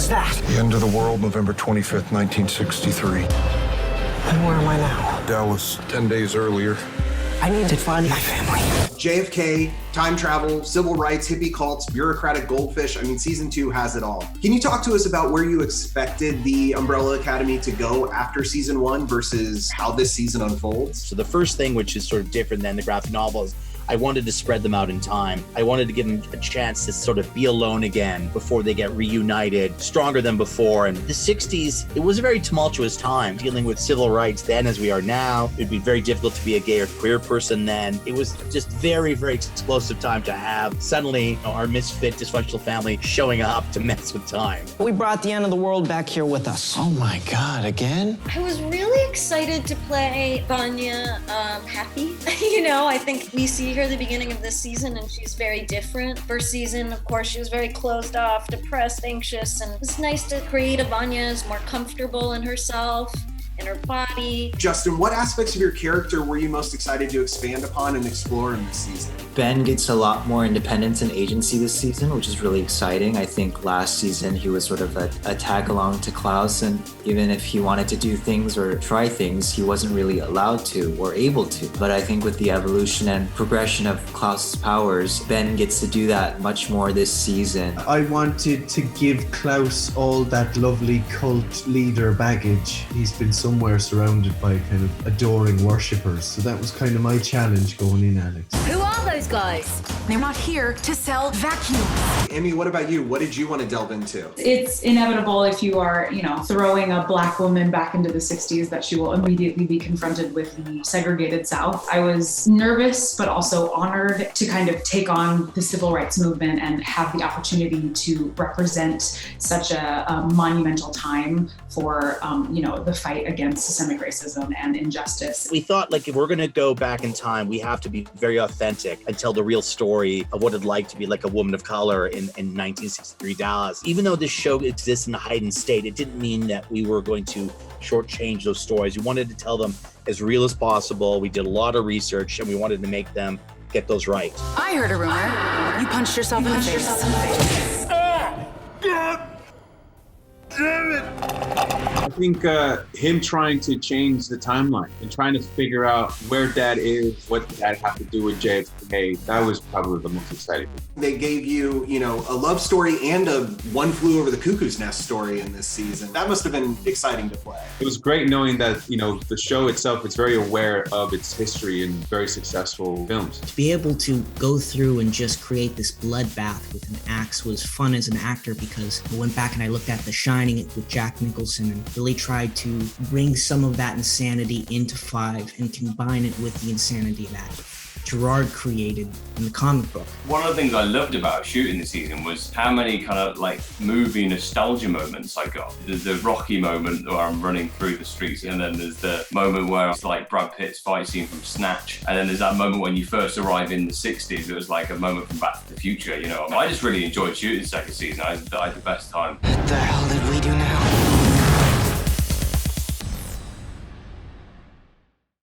was that? The end of the world, November 25th, 1963. And where am I now? Dallas, 10 days earlier. I need to find my family. JFK, time travel, civil rights, hippie cults, bureaucratic goldfish. I mean, season 2 has it all. Can you talk to us about where you expected the Umbrella Academy to go after season 1 versus how this season unfolds? So the first thing, which is sort of different than the graphic novel, is I wanted to spread them out in time. I wanted to give them a chance to sort of be alone again before they get reunited, stronger than before. And the 60s, it was a very tumultuous time, dealing with civil rights then as we are now. It'd be very difficult to be a gay or queer person then. It was just very, very explosive time to have suddenly our misfit, dysfunctional family showing up to mess with time. We brought the end of the world back here with us. Oh my God, again? I was really excited to play Vanya Happy. You know, I think we see her at the beginning of this season and she's very different. First season, of course, she was very closed off, depressed, anxious, and it's nice to create a Vanya who's more comfortable in herself, in her body. Justin, what aspects of your character were you most excited to expand upon and explore in this season? Ben gets a lot more independence and agency this season, which is really exciting. I think last season he was sort of a tag along to Klaus, and even if he wanted to do things or try things, he wasn't really allowed to or able to. But I think with the evolution and progression of Klaus's powers, Ben gets to do that much more this season. I wanted to give Klaus all that lovely cult leader baggage. He's been somewhere surrounded by kind of adoring worshippers. So that was kind of my challenge going in, Alex. Who are those guys? They're not here to sell vacuums. Emmy, what about you? What did you want to delve into? It's inevitable if you are, throwing a black woman back into the 60s that she will immediately be confronted with the segregated South. I was nervous, but also honored to kind of take on the civil rights movement and have the opportunity to represent such a monumental time for, the fight against systemic racism and injustice. We thought, if we're going to go back in time, we have to be very authentic and tell the real story of what it'd like to be like a woman of color in 1963 Dallas. Even though this show exists in a heightened state, it didn't mean that we were going to shortchange those stories. We wanted to tell them as real as possible. We did a lot of research and we wanted to make them get those right. I heard a rumor. You punched yourself in the face. God damn it! I think him trying to change the timeline and trying to figure out where Dad is, what did Dad have to do with JFK, that was probably the most exciting. They gave you, a love story and a One Flew Over the Cuckoo's Nest story in this season. That must have been exciting to play. It was great knowing that, the show itself is very aware of its history and very successful films. To be able to go through and just create this bloodbath with an axe was fun as an actor, because I went back and I looked at The Shining with Jack Nicholson and really tried to bring some of that insanity into 5 and combine it with the insanity that Gerard created in the comic book. One of the things I loved about shooting this season was how many kind of movie nostalgia moments I got. There's the Rocky moment where I'm running through the streets, and then there's the moment where it's like Brad Pitt's fight scene from Snatch, and then there's that moment when you first arrive in the 60s. It was like a moment from Back to the Future, I just really enjoyed shooting the second season. I had the best time. What the hell did we do now?